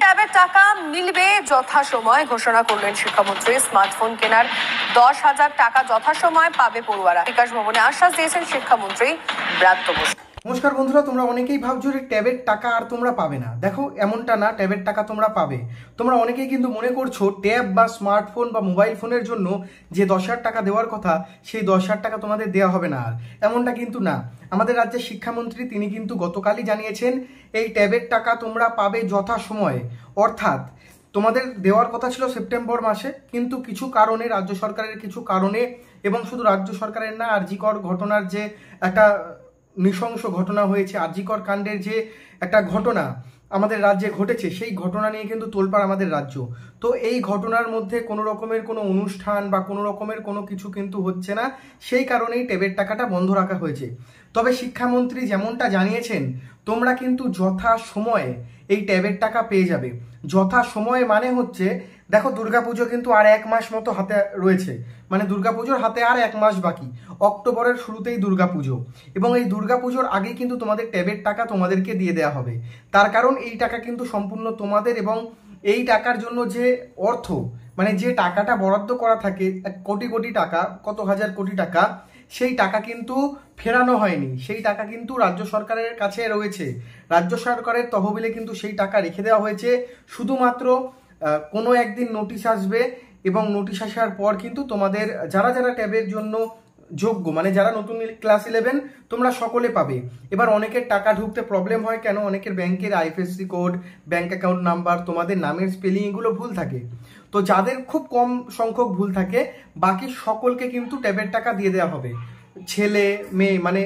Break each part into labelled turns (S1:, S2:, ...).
S1: ট্যাবের টাকা মিলবে যথাসময় ঘোষণা করলেন শিক্ষামন্ত্রী। স্মার্টফোন কেনার 10,000 টাকা যথাসময় পাবে পড়ুয়ারা। বিকাশ ভবনে আশ্বাস দিয়েছেন শিক্ষামন্ত্রী ব্রাত্য বসু।
S2: নমস্কার বন্ধুরা, তোমরা অনেকেই ভাবছো যে ট্যাবের টাকা আর তোমরা পাবে না। দেখো, এমনটা না, ট্যাবের টাকা তোমরা পাবে। তোমরা অনেকেই কিন্তু মনে করছো ট্যাব বা স্মার্টফোন বা মোবাইল ফোনের জন্য যে 10,000 টাকা দেওয়ার কথা, সেই 10,000 টাকা তোমাদের দেওয়া হবে না। আর এমনটা কিন্তু না। আমাদের রাজ্যের শিক্ষামন্ত্রী তিনি কিন্তু গতকালই জানিয়েছেন এই ট্যাবের টাকা তোমরা পাবে যথাসময়ে। অর্থাৎ তোমাদের দেওয়ার কথা ছিল সেপ্টেম্বর মাসে, কিন্তু কিছু কারণে, রাজ্য সরকারের কিছু কারণে, এবং শুধু রাজ্য সরকারের না, আরজিকর ঘটনার যে একটা নৃশংস ঘটনা হয়েছে, আরজিকর কাণ্ডের যে একটা ঘটনা আমাদের রাজ্যে ঘটেছে, সেই ঘটনা নিয়ে কিন্তু তোলপাড় আমাদের রাজ্য। তো এই ঘটনার মধ্যে কোনো রকমের কোনো অনুষ্ঠান বা কোনো রকমের কোনো কিছু কিন্তু হচ্ছে না, সেই কারণেই ট্যাবের টাকাটা বন্ধ রাখা হয়েছে। তবে শিক্ষামন্ত্রী যেমনটা জানিয়েছেন, তোমরা কিন্তু যথা সময়ে এই ট্যাবের টাকা পেয়ে যাবে। যথা সময়ে মানে হচ্ছে, দেখো দুর্গাপুজো কিন্তু আর 1 মাস মতো হাতে রয়েছে, মানে দুর্গাপুজোর হাতে আর 1 মাস বাকি। অক্টোবরের শুরুতেই দুর্গাপুজো, এবং এই দুর্গাপুজোর আগেই কিন্তু তোমাদের ট্যাবের টাকা তোমাদেরকে দিয়ে দেওয়া হবে। তার কারণ এই টাকা কিন্তু সম্পূর্ণ তোমাদের, এবং এই টাকার জন্য যে অর্থ, মানে যে টাকাটা বরাদ্দ করা থাকে 1 কোটি কোটি টাকা, কত হাজার কোটি টাকা, সেই টাকা কিন্তু ফেরানো হয়নি। সেই টাকা কিন্তু রাজ্য সরকারের কাছে রয়েছে। রাজ্য সরকারের তহবিলে কিন্তু সেই টাকা রেখে দেওয়া হয়েছে। শুধুমাত্র কোনো একদিন নোটিশ আসবে, এবং নোটিশ আসার পর কিন্তু তোমাদের যারা যারা ট্যাবের জন্য যোগ্য, মানে যারা নতুন ক্লাস 11, তোমরা সকলে পাবে। এবার অনেকের টাকা ঢুকতে প্রবলেম হয় কেন? অনেকের ব্যাংকের IFSC code, bank account number, তোমাদের নামের স্পেলিং, এগুলো ভুল থাকে। তো যাদের খুব কম সংখ্যক ভুল থাকে, বাকি সকলকে কিন্তু ট্যাবের টাকা দিয়ে দেওয়া হবে। ছেলে মেয়ে, মানে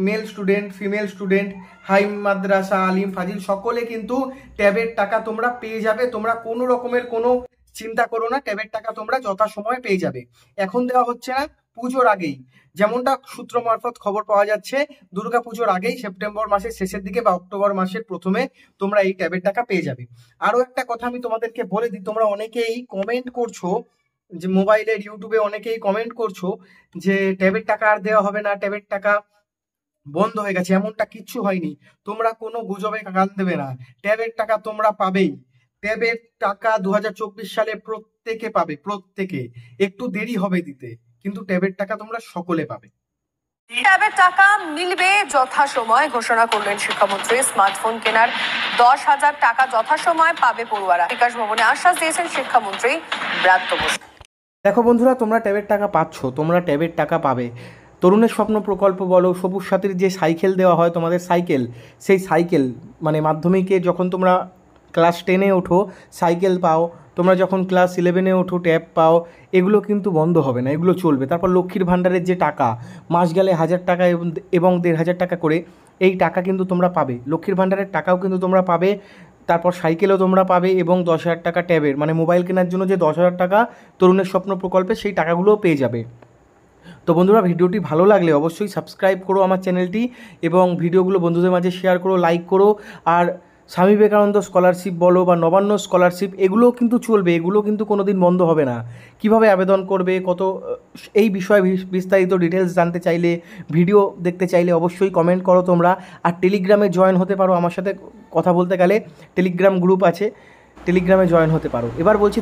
S2: male student, female student, high মাদ্রাসা, আলিম, ফাজিল, সকলে কিন্তু ট্যাবের টাকা তোমরা পেয়ে যাবে। তোমরা কোনো রকমের কোনো চিন্তা করো না, ট্যাবের টাকা তোমরা যথাসময়ে পেয়ে যাবে। এখন দেওয়া হচ্ছে না, পুজোর আগেই। যেমনটা সূত্র মারফত খবর পাওয়া যাচ্ছে, দুর্গা পুজোর আগেই, সেপ্টেম্বর মাসের শেষের দিকে বা অক্টোবর মাসের প্রথমে তোমরা এই ট্যাবের টাকা পেয়ে যাবে। আরো একটা কথা আমি তোমাদেরকে বলে দিই, তোমরা অনেকেই কমেন্ট করছো, যে মোবাইলের ইউটিউবে অনেকেই কমেন্ট করছো যে ট্যাবের টাকা আর দেওয়া হবে না, ট্যাবের টাকা বন্ধ হয়ে গেছে। এমনটা কিচ্ছু হয়নি। তোমরা কোনো গুজবে কান দেবে না, ট্যাবের টাকা তোমরা পাবেই। ট্যাবের টাকা 2024 সালে প্রত্যেকে পাবে, প্রত্যেকে। একটু দেরি হবে দিতে, কিন্তু ট্যাবের টাকা তোমরা সকলে পাবে।
S1: ট্যাবের টাকা মিলবে যথাসময় ঘোষণা করলেন শিক্ষামন্ত্রী। স্মার্টফোন কেনার 10,000 টাকা যথাসময় পাবে পড়ুয়ারা। বিকাশ ভবনে আশ্বাস দিয়েছেন শিক্ষামন্ত্রী ব্রাত্য বসু।
S2: দেখো বন্ধুরা, তোমরা ট্যাবের টাকা পাচ্ছ, তোমরা ট্যাবের টাকা পাবে। তরুণের স্বপ্ন প্রকল্প বলো, সবুজ সাথীর যে সাইকেল দেওয়া হয় তোমাদের, সাইকেল, সেই সাইকেল, মানে মাধ্যমিকে যখন তোমরা ক্লাস 10-এ ওঠো সাইকেল পাও, তোমরা যখন ক্লাস 11-এ ওঠো ট্যাব পাও। এগুলো কিন্তু বন্ধ হবে না, এগুলো চলবে। তারপর লক্ষ্মীর ভাণ্ডারের যে টাকা, মাস গেলে 1,000 টাকা এবং 1,500 টাকা করে, এই টাকা কিন্তু তোমরা পাবে। লক্ষ্মীর ভাণ্ডারের টাকাও কিন্তু তোমরা পাবে। তারপর সাইকেলও তোমরা পাবে, এবং 10,000 টাকা ট্যাবের, মানে মোবাইল কেনার জন্য যে 10,000 টাকা তরুণের স্বপ্ন প্রকল্পে, সেই টাকাগুলোও পেয়ে যাবে। তো বন্ধুরা, ভিডিওটি ভালো লাগলে অবশ্যই সাবস্ক্রাইব করো আমার চ্যানেলটি, এবং ভিডিওগুলো বন্ধুদের মাঝে শেয়ার করো, লাইক করো। আর স্বামী বিবেকানন্দ স্কলারশিপ বলো বা নবান্ন স্কলারশিপ, এগুলোও কিন্তু চলবে, এগুলো কিন্তু কোনো দিন বন্ধ হবে না। কিভাবে আবেদন করবে, কত, এই বিষয়ে বিস্তারিত ডিটেলস জানতে চাইলে, ভিডিও দেখতে চাইলে অবশ্যই কমেন্ট করো তোমরা। আর টেলিগ্রামে জয়েন হতে পারো, আমার সাথে কথা বলতে গেলে টেলিগ্রাম গ্রুপ আছে, টেলিগ্রামে জয়েন হতে পারো। এবার বলছি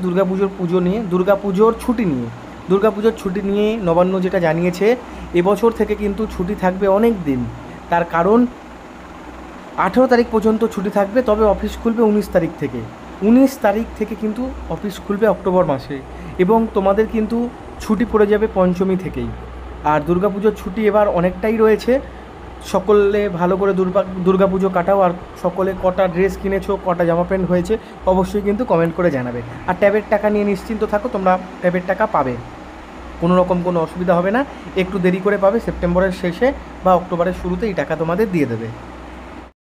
S2: পুজো নিয়ে, দুর্গাপুজোর ছুটি নিয়ে। দুর্গাপুজোর ছুটি নিয়ে নবান্ন যেটা জানিয়েছে, এবছর থেকে কিন্তু ছুটি থাকবে অনেক দিন। তার কারণ 18 তারিখ পর্যন্ত ছুটি থাকবে, তবে অফিস খুলবে 19 তারিখ থেকে। 19 তারিখ থেকে কিন্তু অফিস খুলবে অক্টোবর মাসে, এবং তোমাদের কিন্তু ছুটি পড়ে যাবে পঞ্চমী থেকেই। আর দুর্গাপুজোর ছুটি এবার অনেকটাই রয়েছে। সকলে ভালো করে দুর্গাপুজো কাটাও। আর সকলে কটা ড্রেস কিনেছো, কটা জামা প্যান্ট হয়েছে, অবশ্যই কিন্তু কমেন্ট করে জানাবে। আর ট্যাবের টাকা নিয়ে নিশ্চিন্ত থাকো, তোমরা ট্যাবের টাকা পাবে, কোনো রকম কোনো অসুবিধা হবে না। একটু দেরি করে পাবে, সেপ্টেম্বরের শেষে বা অক্টোবরের শুরুতে এই টাকা তোমাদের দিয়ে দেবে।